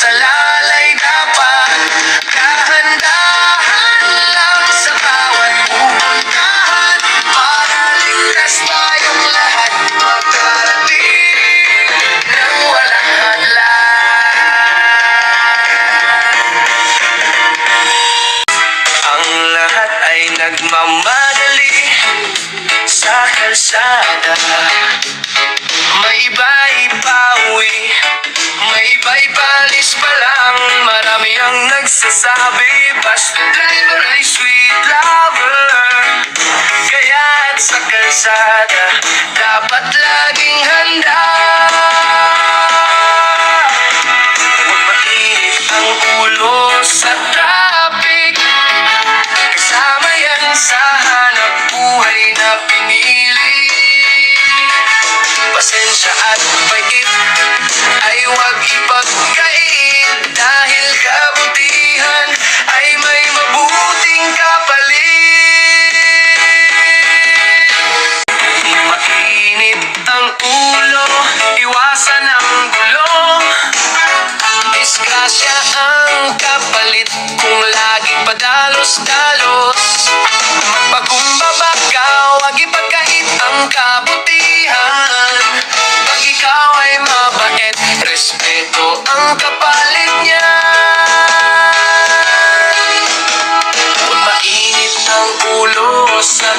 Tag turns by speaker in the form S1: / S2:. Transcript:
S1: sa lalay dapat dahan-dahan lang sa bawat pupuntahan para ligtas tayong lahat makarating nang walang hadlang. Ang lahat ay nagmamadali sa kalsada. May iba'y pauwi, may iba'y palis pa lang. Marami ang nagsasabi, basta driver ay sweet lover. Kaya't sa kalsada, dapat laging handa. Huwag mainit ang ulo sa traffic, kasama yan sa hanap buhay na pinili. Pasensya at bait ay huwag ipagkait, dahil kabutihan ay may mabuting kapalit. Mainit ang ulo, iwasan ang gulo. Disgrasya ang kapalit kung laging padalos-dalos. Magpakumbaba ka, huwag ipagkait ang kabutihan. Pag ikaw ay mabait, respeto ang kapalit niyan. Huwag mainit ang ulo sa